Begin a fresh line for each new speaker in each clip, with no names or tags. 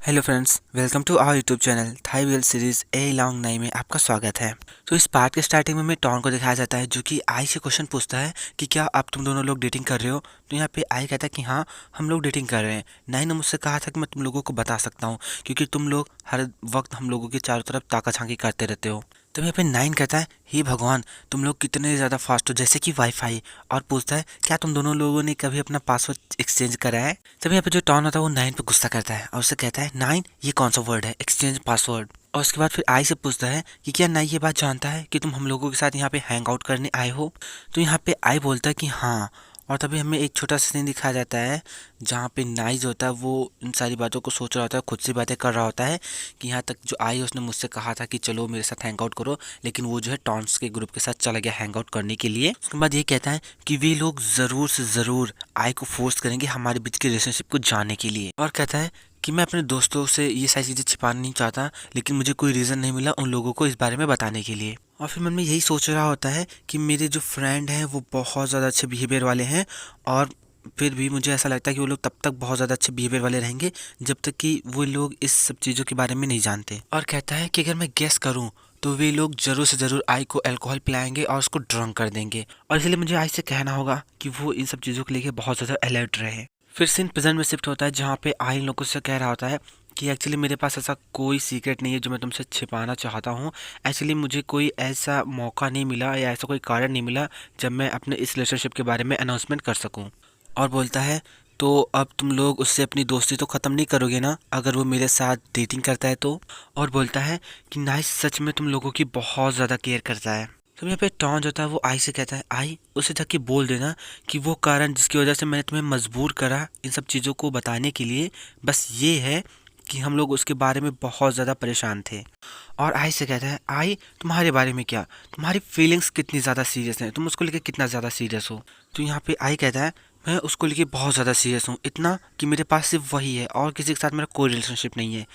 Hello friends, welcome to our YouTube channel थाई वील series ए लॉन्ग नाई में आपका स्वागत है। तो इस पार्ट के स्टार्टिंग में टॉन को दिखाया जाता है जो कि आई से क्वेश्चन पूछता है कि क्या अब तुम दोनों लोग डेटिंग कर रहे हो। तो यहाँ पे आई कहता है कि हाँ, हम लोग डेटिंग कर रहे हैं। नाई ने मुझसे कहा था कि मैं तुम लोगों को बता सकता हूँ क्योंकि तुम लोग हर वक्त हम लोगों के चारों तरफ ताका झांकी करते रहते हो। तो यहाँ पे नाइन कहता है, हे भगवान, तुम लोग कितने ज़्यादा फास्ट हो, जैसे कि वाईफाई। और पूछता है, क्या तुम दोनों लोगों ने कभी अपना पासवर्ड एक्सचेंज करा है। तभी यहाँ पे जो टॉन होता है वो नाइन पे गुस्सा करता है और उससे कहता है, नाइन, ये कौन सा वर्ड है, एक्सचेंज पासवर्ड। और उसके बाद फिर आई से पूछता है कि क्या नाइन ये बात जानता है कि तुम हम लोगों के साथ यहाँ पे हैंग आउट करने आए हो। तो यहाँ पे आई बोलता है कि हाँ। और तभी हमें एक छोटा सा सीन दिखाया जाता है जहाँ पे नाई जो होता है वो इन सारी बातों को सोच रहा होता है, खुद से बातें कर रहा होता है कि यहाँ तक जो आई उसने मुझसे कहा था कि चलो मेरे साथ हैंग आउट करो, लेकिन वो जो है टॉन्स के ग्रुप के साथ चला गया हैंग आउट करने के लिए। उसके बाद ये कहता है कि वे लोग ज़रूर से ज़रूर आई को फोर्स करेंगे हमारे बीच के रिलेशनशिप को जानने के लिए। और कहता है कि मैं अपने दोस्तों से ये सारी चीज़ें छिपाना नहीं चाहता, लेकिन मुझे कोई रीज़न नहीं मिला उन लोगों को इस बारे में बताने के लिए। और फिर मन में यही सोच रहा होता है कि मेरे जो फ्रेंड हैं वो बहुत ज़्यादा अच्छे बिहेवियर वाले हैं, और फिर भी मुझे ऐसा लगता है कि वो लोग तब तक बहुत ज़्यादा अच्छे बिहेवियर वाले रहेंगे जब तक कि वो लोग इस सब चीज़ों के बारे में नहीं जानते। और कहता है कि अगर मैं गेस करूं तो वे लोग ज़रूर से ज़रूर आई को अल्कोहल पिलाएंगे और उसको ड्रंक कर देंगे, और इसलिए मुझे आई से कहना होगा कि वो इन सब चीज़ों को लेकर बहुत ज़्यादा अलर्ट रहे। फिर सीन प्रेजेंट में शिफ्ट होता है जहाँ पे आई इन लोगों से कह रहा होता है कि एक्चुअली मेरे पास ऐसा कोई सीक्रेट नहीं है जो मैं तुमसे छिपाना चाहता हूँ। एक्चुअली मुझे कोई ऐसा मौका नहीं मिला या ऐसा कोई कारण नहीं मिला जब मैं अपने इस रिलेशनशिप के बारे में अनाउंसमेंट कर सकूँ। और बोलता है, तो अब तुम लोग उससे अपनी दोस्ती तो ख़त्म नहीं करोगे ना अगर वो मेरे साथ डेटिंग करता है तो। और बोलता है कि नाइस, सच में तुम लोगों की बहुत ज़्यादा केयर करता है। तो यहाँ पे टॉन जो होता है वो आई से कहता है, आई, उसे जाके बोल देना कि वो कारण जिसकी वजह से मैंने तुम्हें मजबूर करा इन सब चीज़ों को बताने के लिए, बस ये है कि हम लोग उसके बारे में बहुत ज़्यादा परेशान थे। और आई से कहता है, आई, तुम्हारे बारे में क्या, तुम्हारी फीलिंग्स कितनी ज़्यादा सीरियस हैं, तुम उसको लेके कितना ज़्यादा सीरियस हो। तो यहाँ पे आई कहता है, मैं उसको लेके बहुत ज़्यादा सीरियस हूँ, इतना कि मेरे पास सिर्फ वही है और किसी के साथ मेरा कोई रिलेशनशिप नहीं है।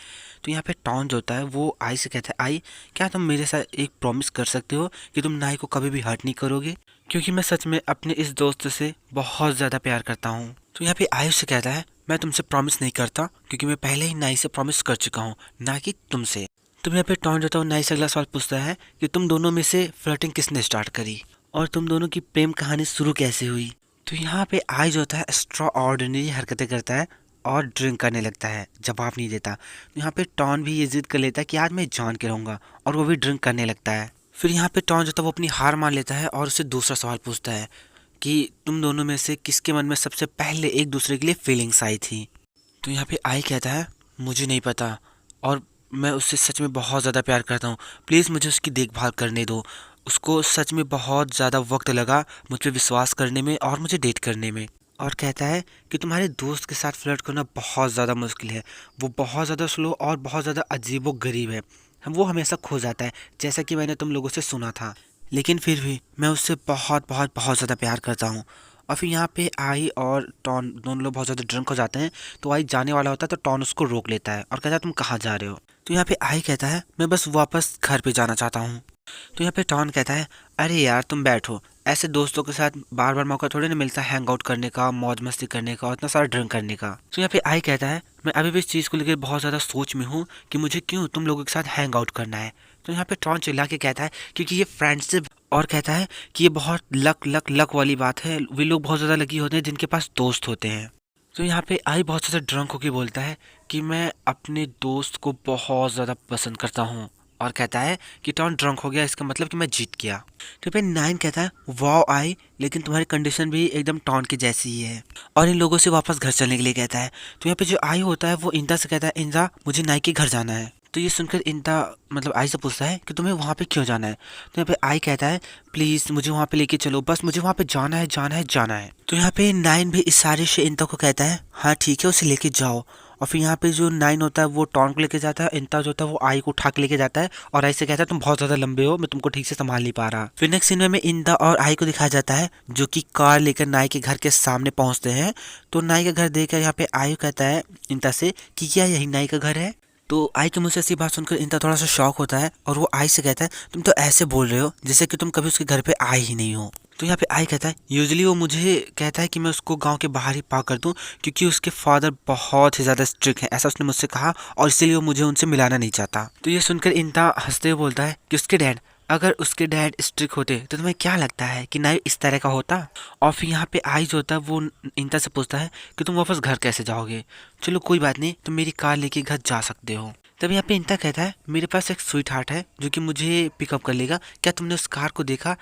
तो यहाँ पे टॉन जो होता है वो आई से कहता है, आई, क्या तुम मेरे साथ एक प्रॉमिस कर सकते हो कि तुम नाई को कभी भी हर्ट नहीं करोगे, क्योंकि मैं सच में अपने इस दोस्त से बहुत ज़्यादा प्यार करता हूँ। तो यहाँ पे आई से कहता है, मैं तुमसे प्रॉमिस नहीं करता क्योंकि मैं पहले ही नाई से प्रॉमिस कर चुका हूँ, ना कि तुमसे। तुम यहाँ पे टॉन जो होता है नाई से अगला सवाल पूछता है कि तुम दोनों में से फ्लर्टिंग किसने स्टार्ट करी और तुम दोनों की प्रेम कहानी शुरू कैसे हुई। तो यहाँ पे आई जो होता है एक्स्ट्रा ऑर्डिनरी हरकतें करता है और ड्रिंक करने लगता है, जवाब नहीं देता। तो यहाँ पे टॉन भी ये जिद कर लेता है कि आज मैं जान के रहूँगा, और वो भी ड्रिंक करने लगता है। फिर यहाँ पे टॉन जो था वो अपनी हार मान लेता है और उससे दूसरा सवाल पूछता है कि तुम दोनों में से किसके मन में सबसे पहले एक दूसरे के लिए फीलिंग्स आई थी। तो यहाँ पे आई कहता है, मुझे नहीं पता, और मैं उससे सच में बहुत ज़्यादा प्यार करता हूँ, प्लीज़ मुझे उसकी देखभाल करने दो। उसको सच में बहुत ज़्यादा वक्त लगा मुझ पर विश्वास करने में और मुझे डेट करने में। और कहता है कि तुम्हारे दोस्त के साथ फ्लर्ट करना बहुत ज़्यादा मुश्किल है, वो बहुत ज़्यादा स्लो और बहुत ज़्यादा अजीबो गरीब है, हम वो हमेशा खो जाता है, जैसा कि मैंने तुम लोगों से सुना था, लेकिन फिर भी मैं उससे बहुत बहुत बहुत ज़्यादा प्यार करता हूँ। और फिर यहाँ पे आई और टॉन दोनों लोग बहुत ज़्यादा ड्रंक हो जाते हैं। तो आई जाने वाला होता है तो टॉन उसको रोक लेता है और कहता है, तुम कहाँ जा रहे हो। तो यहाँ पे आई कहता है, मैं बस वापस घर पे जाना चाहता हूँ। तो यहाँ पे टॉन कहता है, अरे यार तुम बैठो, ऐसे दोस्तों के साथ बार बार मौका थोड़ी ना मिलता है हैंग आउट करने का, मौज मस्ती करने का और इतना सारा ड्रिंक करने का। तो यहाँ पे आई कहता है, मैं अभी भी इस चीज़ को लेकर बहुत ज़्यादा सोच में हूँ कि मुझे क्यों तुम लोगों के साथ हैंग आउट करना है। तो यहाँ पे टॉन चिल्ला के कहता है, क्योंकि ये फ्रेंडशिप, और कहता है कि ये बहुत लक लक लक वाली बात है, वे लोग बहुत ज़्यादा लकी होते हैं जिनके पास दोस्त होते हैं। तो यहाँ पे आई बहुत ज़्यादा ड्रंक होकर बोलता है कि मैं अपने दोस्त को बहुत ज़्यादा पसंद करता हूँ, और कहता है कि टॉन ड्रंक हो गया, इसका मतलब कि मैं जीत गया। तो पे नाइन कहता है, वाओ आई, लेकिन तुम्हारी कंडीशन भी एकदम टॉन की जैसी ही है, और इन लोगों से वापस घर चलने के लिए कहता है। तो यहाँ पे जो आई होता है वो इंदा से कहता है, इंदा, मुझे नाई के घर जाना है। तो ये सुनकर इंदा मतलब आई से पूछता है कि तुम्हें वहाँ पे क्यों जाना है। तो यहाँ पे आई कहता है, प्लीज़ मुझे वहाँ पे लेके चलो, बस मुझे वहाँ पे जाना है जाना है जाना है। तो यहाँ पे नाइन भी इशारे से इंदा को कहता है, हाँ ठीक है, उसे लेके जाओ। और फिर यहाँ पे जो नाइन होता है वो टॉन को लेके जाता है, इंता जो होता है वो आई को उठा के लेके जाता है और आई से कहता है, तुम बहुत ज़्यादा लंबे हो, मैं तुमको ठीक से संभाल नहीं पा रहा। फिर नेक्स्ट सीन में इंदा और आई को दिखाया जाता है जो कि कार लेकर नाई के घर के सामने पहुँचते हैं। तो नाई का घर देखकर यहाँ पे आई कहता है इंता से कि क्या यही नाई का घर है। तो आई के मुँह से ऐसी बात सुनकर इंता थोड़ा सा शॉक होता है और वो आई से कहता है, तुम तो ऐसे बोल रहे हो जैसे कि तुम कभी उसके घर पे आए ही नहीं हो। तो यहाँ पे आई कहता है यूजुअली वो मुझे कहता है कि मैं उसको गांव के बाहर ही पार्क कर दूं क्योंकि उसके फादर बहुत ही ज़्यादा स्ट्रिक्ट हैं, ऐसा उसने मुझसे कहा और इसीलिए वो मुझे उनसे मिलाना नहीं चाहता। तो ये सुनकर इंता हंसते हुए बोलता है कि उसके डैड, अगर उसके डैड स्ट्रिक्ट होते तो तुम्हें क्या लगता है कि नाइव इस तरह का होता। और फिर यहाँ पे आई जो होता है वो इंता से पूछता है कि तुम वापस घर कैसे जाओगे। चलो कोई बात नहीं, तुम मेरी कार लेके घर जा सकते हो। तब यहाँ पे इंता कहता है मेरे पास एक स्वीट हार्ट है जो कि मुझे पिकअप कर लेगा, क्या तुमने उस कार को देखा।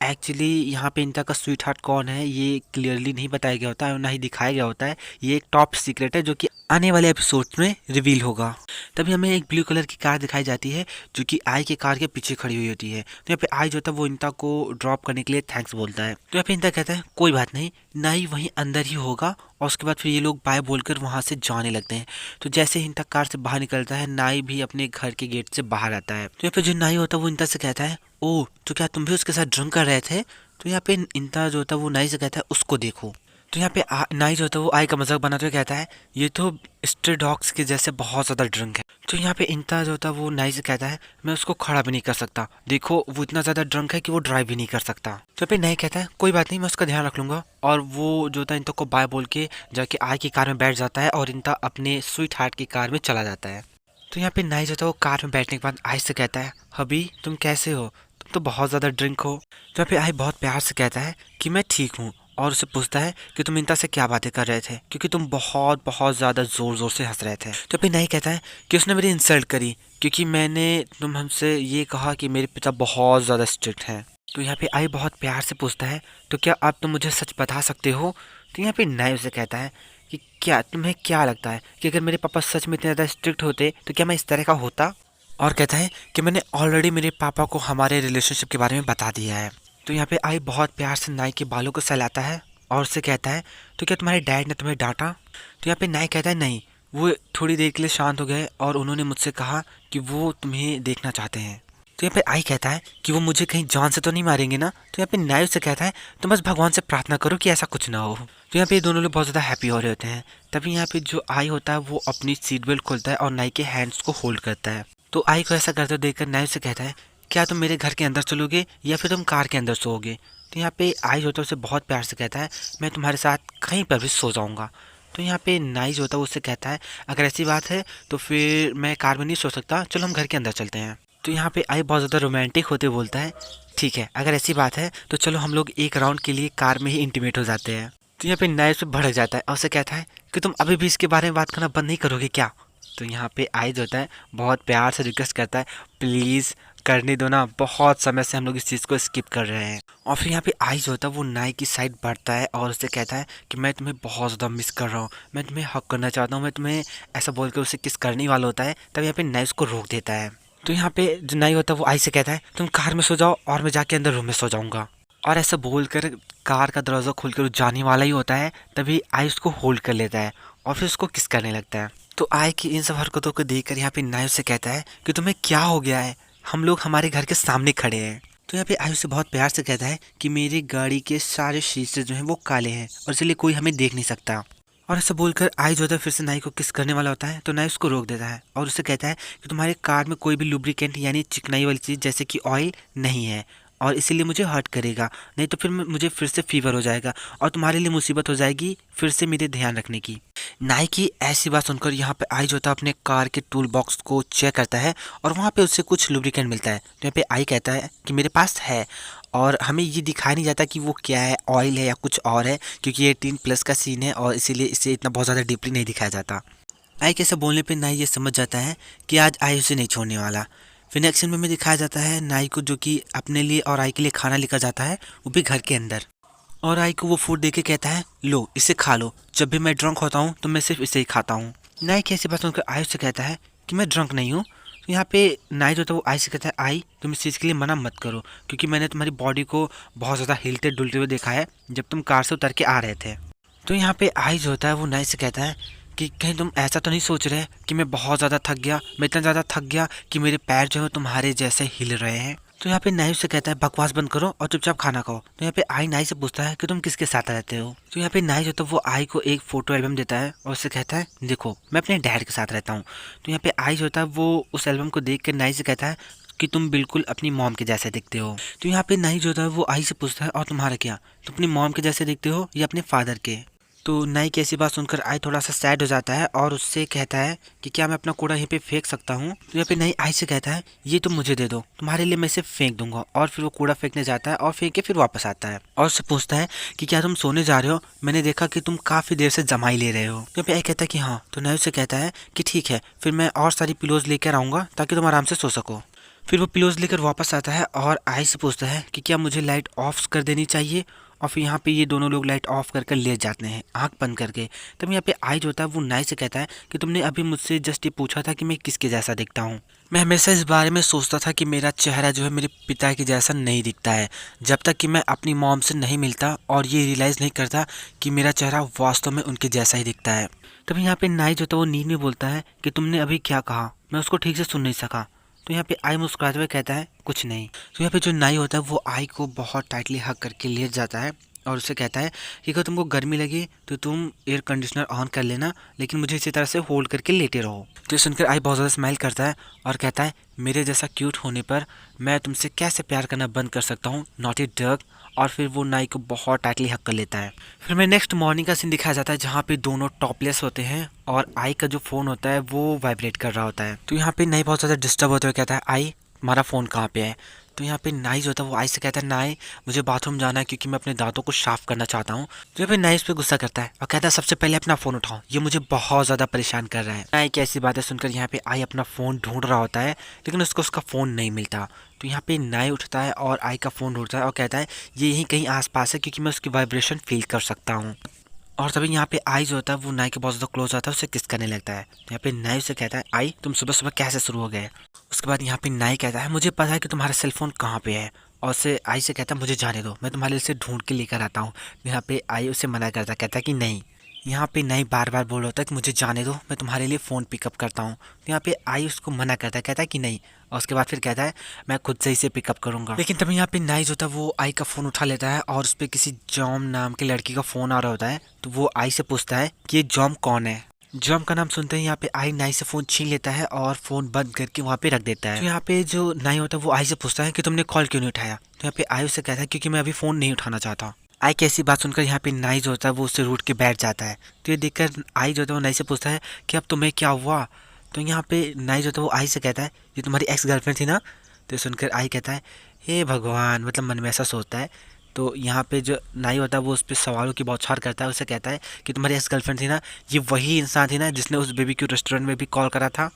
एक्चुअली यहाँ पे इनका का स्वीट हार्ट कौन है ये क्लियरली नहीं बताया गया होता है और ना ही दिखाया गया होता है। ये एक टॉप सीक्रेट है जो कि आने वाले एपिसोड में रिवील होगा। तभी हमें एक ब्लू कलर की कार दिखाई जाती है जो कि आई के कार के पीछे खड़ी हुई होती है। तो यहाँ पे आई जो होता है वो इनता को ड्रॉप करने के लिए थैंक्स बोलता है। तो यहाँ पे इनता कहता है कोई बात नहीं, ना ही वहीं अंदर ही होगा। और उसके बाद फिर ये लोग बाय बोलकर वहां से जाने लगते हैं। तो जैसे ही इनता कार से बाहर निकलता है, नाई भी अपने घर के गेट से बाहर आता है। तो यहाँ पे जो नाई होता है वो इनता से कहता है ओह, तो क्या तुम भी उसके साथ ड्रिंक कर रहे थे। तो यहाँ पे इंता जो होता है वो नाई से कहता है उसको देखो। तो यहाँ पे नाई जो होता है वो आई का मजाक बनाते हुए कहता है ये तो स्ट्रे डॉग्स के जैसे बहुत ज्यादा ड्रिंक है। तो यहाँ पे इंता जो होता है वो नाई से कहता है मैं उसको खड़ा भी नहीं कर सकता, देखो वो इतना ज्यादा ड्रंक है कि वो ड्राइव भी नहीं कर सकता। तो यहाँ पे नाई कहता है कोई बात नहीं, मैं उसका ध्यान रख लूंगा। और वो जो होता है इंता को बाय बोल के जाके आई की कार में बैठ जाता है और इंता अपने स्वीट हार्ट की कार में चला जाता है। तो यहाँ पे नाई जो था वो कार में बैठने के बाद आई से कहता है हबी तुम कैसे हो, तुम तो बहुत ज़्यादा ड्रिंक हो। तो यहाँ पे आई बहुत प्यार से कहता है कि मैं ठीक हूँ और उससे पूछता है कि तुम इंता से क्या बातें कर रहे थे क्योंकि तुम बहुत बहुत ज़्यादा ज़ोर ज़ोर से हंस रहे थे। तो फिर नाई कहता है कि उसने मेरी इंसल्ट करी क्योंकि मैंने तुम हमसे ये कहा कि मेरे पिता बहुत ज़्यादा स्ट्रिक्ट हैं। तो यहाँ पे आई बहुत प्यार से पूछता है तो क्या आप तुम मुझे सच बता सकते हो। तो यहाँ पे नाई उसे कहता है कि क्या तुम्हें क्या लगता है कि अगर मेरे पापा सच में इतने ज़्यादा स्ट्रिक्ट होते तो क्या मैं इस तरह का होता। और कहता है कि मैंने ऑलरेडी मेरे पापा को हमारे रिलेशनशिप के बारे में बता दिया है। तो यहाँ पे आई बहुत प्यार से नाई के बालों को सहलाता है और उससे कहता है तो क्या तुम्हारे डैड ने तुम्हें डांटा। तो यहाँ पे नाई कहता है नहीं, वो थोड़ी देर के लिए शांत हो गए और उन्होंने मुझसे कहा कि वो तुम्हें देखना चाहते हैं। तो यहाँ पे आई कहता है कि वो मुझे कहीं जान से तो नहीं मारेंगे ना। तो यहाँ पे नाई उससे कहता है तो बस भगवान से प्रार्थना करो कि ऐसा कुछ ना हो। तो यहाँ पे दोनों लोग बहुत ज़्यादा हैप्पी हो रहे होते हैं। तभी यहाँ पे जो आई होता है वो अपनी सीट बेल्ट खोलता है और नाई के हैंड्स को होल्ड करता है। तो आई को ऐसा करते देखकर नाई से कहता है क्या तुम मेरे घर के अंदर चलोगे या फिर तुम कार के अंदर सोओगे। तो यहाँ पे आई जो होता है उसे बहुत प्यार से कहता है मैं तुम्हारे साथ कहीं पर भी सो जाऊँगा। तो यहाँ पे नाई जो होता है उससे कहता है अगर ऐसी बात है तो फिर मैं कार में नहीं सो सकता, चलो हम घर के अंदर चलते हैं। तो यहाँ पे आई बहुत ज़्यादा रोमांटिक होते हुए बोलता है ठीक है अगर ऐसी बात है तो चलो हम लोग एक राउंड के लिए कार में ही इंटीमेट हो जाते हैं। तो यहाँ पे नाई उस पर भड़क जाता है और उसे कहता है कि तुम अभी भी इसके बारे में बात करना बंद नहीं करोगे क्या। तो यहाँ पे आई जो होता है बहुत प्यार से रिक्वेस्ट करता है प्लीज़ करने दो ना, बहुत समय से हम लोग इस चीज़ को स्किप कर रहे हैं। और फिर यहाँ पे आई जो होता है वो नाई की साइड बढ़ता है और उससे कहता है कि मैं तुम्हें बहुत ज़्यादा मिस कर रहा हूँ, मैं तुम्हें हक करना चाहता हूँ, मैं तुम्हें ऐसा बोल कर उसे किस करने वाला होता है। तब यहाँ पे नाई उसको रोक देता है। तो यहाँ पे जो नाई होता है वो आई से कहता है तुम कार में सो जाओ और मैं जाके अंदर रूम में सो जाऊँगा। और ऐसा बोलकर कार का दरवाज़ा खोलकर जाने वाला ही होता है, तभी आई उसको होल्ड कर लेता है और फिर उसको किस करने लगता है। तो आई की इन सब हरकतों को देखकर यहाँ पे नाई से कहता है कि तुम्हें क्या हो गया है, हम लोग हमारे घर के सामने खड़े हैं। तो यहाँ पे आयु से बहुत प्यार से कहता है कि मेरी गाड़ी के सारे शीशे जो हैं वो काले हैं और इसलिए कोई हमें देख नहीं सकता। और ऐसा बोलकर आई जो होता है फिर से नाई को किस करने वाला होता है, तो नाई उसको रोक देता है और उसे कहता है कि तुम्हारे कार में कोई भी लुब्रिकेंट यानी चिकनाई वाली चीज़ जैसे कि ऑयल नहीं है और इसीलिए मुझे हर्ट करेगा, नहीं तो फिर मुझे फिर से फीवर हो जाएगा और तुम्हारे लिए मुसीबत हो जाएगी फिर से मेरे ध्यान रखने की। नाई की ऐसी बात सुनकर यहाँ पे आई जो होता है अपने कार के टूल बॉक्स को चेक करता है और वहाँ पे उससे कुछ लुब्रिकेंट मिलता है। तो यहाँ पे आई कहता है कि मेरे पास है और हमें ये दिखाया नहीं जाता कि वो क्या है, ऑयल है या कुछ और है, क्योंकि ये 18+ का सीन है और इसीलिए इसे इतना बहुत ज़्यादा डीपली नहीं दिखाया जाता। आई के सब बोलने पे नाई ये समझ जाता है कि आज आई उसे नहीं छोड़ने वाला। फिर नेक्स्ट सीन में दिखाया जाता है नाई को जो कि अपने लिए और आई के लिए खाना लेकर जाता है, वो भी घर के अंदर। और आई को वो फूड दे के कहता है लो इसे खा लो, जब भी मैं ड्रंक होता हूँ तो मैं सिर्फ इसे ही खाता हूँ। नाई की ऐसी बात सुनकर आई उससे कहता है कि मैं ड्रंक नहीं हूँ। तो यहाँ पे नाई जो था वो आई से कहता है आई तुम इस चीज़ के लिए मना मत करो, क्योंकि मैंने तुम्हारी बॉडी को बहुत ज़्यादा हिलते डुलते हुए देखा है जब तुम कार से उतर के आ रहे थे। तो यहाँ पे आई जो होता है वो नाई से कहता है कि कहीं तुम ऐसा तो नहीं सोच रहे कि मैं बहुत ज़्यादा थक गया, मैं इतना ज़्यादा थक गया कि मेरे पैर जो है तुम्हारे जैसे हिल रहे हैं। तो यहाँ पे नाई से कहता है बकवास बंद करो और चुपचाप खाना खाओ। तो यहाँ पे आई नाई से पूछता है कि तुम किसके साथ रहते हो। तो यहाँ पे नाई जो तो वो आई को एक फोटो एल्बम देता है और उससे कहता है देखो मैं अपने डैड के साथ रहता हूँ। तो यहाँ पे आई जो होता है वो उस एल्बम को देख कर नाई से कहता है कि तुम बिल्कुल अपनी मॉम के जैसे दिखते हो। तो यहाँ पे नाई जो होता है वो आई से पूछता है और तुम्हारा क्या, तुम अपनी मॉम के जैसे दिखते हो या अपने फादर के। तो नाई की ऐसी बात सुनकर आई थोड़ा सा सैड हो जाता है और उससे कहता है कि क्या मैं अपना कूड़ा यहीं पे फेंक सकता हूँ। तो यहाँ पे नाई आई से कहता है ये तुम मुझे दे दो, तुम्हारे लिए मैं इसे फेंक दूंगा। और फिर वो कूड़ा फेंकने जाता है और फेंक के फिर वापस आता है और उससे पूछता है कि क्या तुम सोने जा रहे हो, मैंने देखा कि तुम काफी देर से जमाई ले रहे हो। तो यहाँ पे आई कहता है कि हाँ। तो नाई उससे कहता है कि ठीक है, फिर मैं और सारी पिलोज लेकर आऊंगा ताकि तुम आराम से सो सको। फिर वो पिलोज लेकर वापस आता है और आई से पूछता है कि क्या मुझे लाइट ऑफ कर देनी चाहिए। और फिर यहाँ पे ये दोनों लोग लाइट ऑफ कर लेट जाते हैं आंख बंद करके। तब यहाँ पे आई जो होता है वो नाई से कहता है कि तुमने अभी मुझसे जस्ट ये पूछा था कि मैं किसके जैसा दिखता हूँ। मैं हमेशा इस बारे में सोचता था कि मेरा चेहरा जो है मेरे पिता के जैसा नहीं दिखता है, जब तक कि मैं अपनी मॉम से नहीं मिलता और ये रियलाइज़ नहीं करता कि मेरा चेहरा वास्तव में उनके जैसा ही दिखता है। तभी यहाँ पे नाई जो था वो नींद में बोलता है कि तुमने अभी क्या कहा, मैं उसको ठीक से सुन नहीं सका। तो यहाँ पे आई मुस्कुराते हुए कहता है कुछ नहीं। तो यहाँ पे जो नाई होता है वो आई को बहुत टाइटली हग करके लेट जाता है और उससे कहता है कि अगर तुमको गर्मी लगे तो तुम एयर कंडीशनर ऑन कर लेना, लेकिन मुझे इसी तरह से होल्ड करके लेटे रहो। तो ये सुनकर आई बहुत ज़्यादा स्माइल करता है और कहता है मेरे जैसा क्यूट होने पर मैं तुमसे कैसे प्यार करना बंद कर सकता हूँ, नॉटी डग। और फिर वो नाई को बहुत टाइटली हक कर लेता है। फिर हमें नेक्स्ट मॉर्निंग का सीन दिखाया जाता है जहाँ पे दोनों टॉपलेस होते हैं और आई का जो फ़ोन होता है वो वाइब्रेट कर रहा होता है। तो यहाँ पे नाई बहुत ज़्यादा डिस्टर्ब होते हुए कहता है आई हमारा फ़ोन कहाँ पे है। तो यहाँ पे नाई जो होता है वो आई से कहता है नाई मुझे बाथरूम जाना है क्योंकि मैं अपने दांतों को साफ करना चाहता हूँ। तो यहाँ पे नाई इस पे गुस्सा करता है और कहता है सबसे पहले अपना फ़ोन उठाओ, ये मुझे बहुत ज़्यादा परेशान कर रहा है। नाई की ऐसी बातें सुनकर यहाँ पे आई अपना फ़ोन ढूंढ रहा होता है लेकिन उसको उसका फ़ोन नहीं मिलता। तो यहाँ पे नाई उठता है और आई का फ़ोन ढूंढता है और कहता है ये यहीं कहीं आसपास है क्योंकि मैं उसकी वाइब्रेशन फील कर सकता हूँ। और तभी यहाँ पे आई जो होता है वो नाई के बहुत ज़्यादा क्लोज आता है, उसे किस करने लगता है। तो यहाँ पे नाई उसे कहता है आई तुम सुबह सुबह कैसे शुरू हो गए। उसके बाद यहाँ पे नाई कहता है मुझे पता है कि तुम्हारा सेलफोन कहाँ पे है। और उसे आई से कहता है मुझे जाने दो, मैं तुम्हारे लिए इसे ढूंढ के लेकर आता हूँ। यहाँ पे आई उसे मना करता है, कहता है कि नहीं। यहाँ पे नाई बार बार बोल रहा होता है कि मुझे जाने दो, मैं तुम्हारे लिए फ़ोन पिकअप करता हूँ। तो यहाँ पे आई उसको मना करता है, कहता है कि नहीं। और उसके बाद फिर कहता है मैं खुद से इसे पिकअप करूँगा। लेकिन तभी यहाँ पे नाई जो होता है वो आई का फ़ोन उठा लेता है और उस पर किसी जॉम नाम के लड़की का फ़ोन आ रहा होता है। तो वो आई से पूछता है कि ये जॉम कौन है। जॉम का नाम सुनते ही यहाँ पे आई नाई से फ़ोन छीन लेता है और फ़ोन बंद करके वहाँ पे रख देता है। तो यहाँ पे जो नाई होता है वो आई से पूछता है कि तुमने कॉल क्यों नहीं उठाया। तो यहाँ पे आई उसे कहता है क्योंकि मैं अभी फ़ोन नहीं उठाना चाहता। आई की ऐसी बात सुनकर यहाँ पे नाई जो होता है वो उससे रूठ के बैठ जाता है। तो ये देखकर आई जो होता है वो नाई से पूछता है कि अब तुम्हें क्या हुआ। तो यहाँ पे नाई जो होता है वो आई से कहता है ये तुम्हारी एक्स गर्लफ्रेंड थी ना। तो सुनकर आई कहता है हे भगवान, मतलब मन में ऐसा सोचता है। तो यहाँ पे जो नाई होता है वो उस पर सवालों की बौछार करता है, उसे कहता है कि तुम्हारी एक्स गर्लफ्रेंड थी ना, ये वही इंसान थी ना जिसने उस बेबीक्यू रेस्टोरेंट में भी कॉल करा था।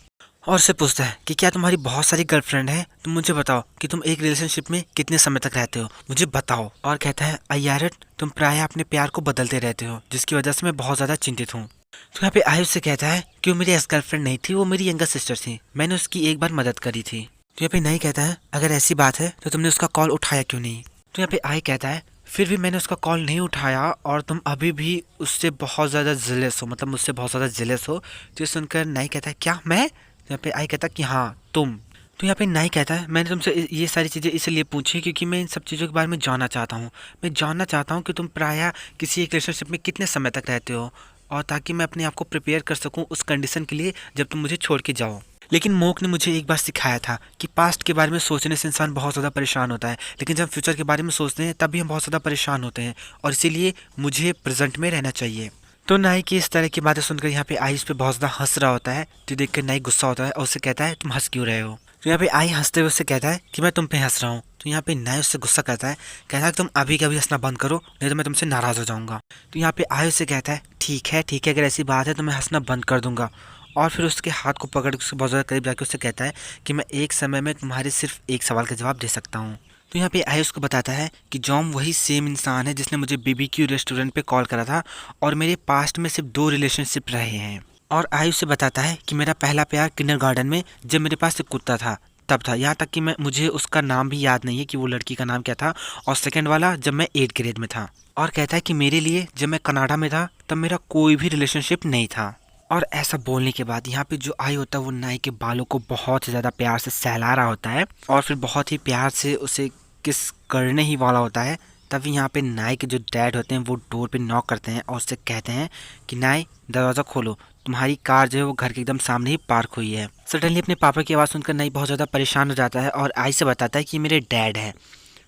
और उससे पूछता है कि क्या तुम्हारी बहुत सारी गर्लफ्रेंड है, तुम मुझे बताओ कि तुम एक रिलेशनशिप में कितने समय तक रहते हो, मुझे बताओ। और कहता है अयारट तुम प्राय अपने प्यार को बदलते रहते हो जिसकी वजह से मैं बहुत ज़्यादा चिंतित हूँ। तो यहाँ पे आयुष से कहता है कि वो मेरी एक्स गर्लफ्रेंड नहीं थी, वो मेरी यंगर सिस्टर थी, मैंने उसकी एक बार मदद करी थी। तो यहाँ पे नहीं कहता है अगर ऐसी बात है तो तुमने उसका कॉल उठाया क्यों नहीं। तो यहाँ पे आई कहता है फिर भी मैंने उसका कॉल नहीं उठाया और तुम अभी भी उससे बहुत ज़्यादा जेलस हो, मतलब मुझसे बहुत ज़्यादा जेलस हो। तो ये सुनकर नाई कहता है क्या मैं। यहाँ पे आई कहता है कि हाँ तुम। तो यहाँ पे नाई कहता है मैंने तुमसे ये सारी चीज़ें इसलिए पूछी क्योंकि मैं इन सब चीज़ों के बारे में जानना चाहता हूँ। मैं जानना चाहता हूँ कि तुम प्रायः किसी एक रिलेशनशिप में कितने समय तक रहते हो, और ताकि मैं अपने आप को प्रिपेयर कर सकूँ उस कंडीशन के लिए जब तुम मुझे छोड़ के जाओ। लेकिन मोक ने मुझे एक बार सिखाया था कि पास्ट के बारे में सोचने से इंसान बहुत ज़्यादा परेशान होता है, लेकिन जब फ्यूचर के बारे में सोचते हैं तब भी हम बहुत ज़्यादा परेशान होते हैं, और इसीलिए मुझे प्रेजेंट में रहना चाहिए। तो नाई की इस तरह की बातें सुनकर यहाँ पे आई उस पर बहुत ज़्यादा हंस रहा होता है। तो देख कर नाई गुस्सा होता है और उससे कहता है तुम हंस क्यों रहे हो। तो यहाँ पे आई हंसते हुए उससे कहता है कि मैं तुम पे हंस रहा हूँ। तो यहाँ पे नाई उससे गुस्सा करता है, कहता है तुम अभी कभी हंसना बंद करो नहीं तो मैं तुमसे नाराज़ हो जाऊँगा। तो यहाँ पे आई उससे कहता है ठीक है अगर ऐसी बात है तो मैं हंसना बंद कर दूंगा। और फिर उसके हाथ को पकड़ के उसके बहुत ज़्यादा करीब जाकर उससे कहता है कि मैं एक समय में तुम्हारे सिर्फ एक सवाल का जवाब दे सकता हूँ। तो यहाँ पे आई उसको बताता है कि जॉम वही सेम इंसान है जिसने मुझे बीबीक्यू रेस्टोरेंट पे कॉल करा था, और मेरे पास्ट में सिर्फ 2 रिलेशनशिप रहे हैं। और आई उसे बताता है कि मेरा पहला प्यार किंडरगार्टन में जब मेरे पास एक कुत्ता था तब था, यहाँ तक कि मुझे उसका नाम भी याद नहीं है कि वो लड़की का नाम क्या था। और सेकेंड वाला जब मैं 8th ग्रेड में था। और कहता है कि मेरे लिए जब मैं कनाडा में था तब मेरा कोई भी रिलेशनशिप नहीं था। और ऐसा बोलने के बाद यहाँ पे जो आई होता है वो नाई के बालों को बहुत ज़्यादा प्यार से सहला रहा होता है और फिर बहुत ही प्यार से उसे किस करने ही वाला होता है। तभी यहाँ पे नाई के जो डैड होते हैं वो डोर पे नॉक करते हैं और उससे कहते हैं कि नाई दरवाज़ा खोलो, तुम्हारी कार जो है वो घर के एकदम सामने ही पार्क हुई है। सडनली अपने पापा की आवाज़ सुनकर नई बहुत ज़्यादा परेशान हो जाता है और आई से बताता है कि मेरे डैड हैं।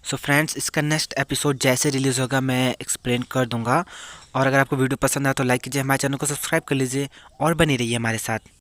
सो फ्रेंड्स, इसका नेक्स्ट एपिसोड जैसे रिलीज़ होगा मैं एक्सप्लेन कर दूंगा। और अगर आपको वीडियो पसंद आया तो लाइक कीजिए, हमारे चैनल को सब्सक्राइब कर लीजिए और बनी रहिए हमारे साथ।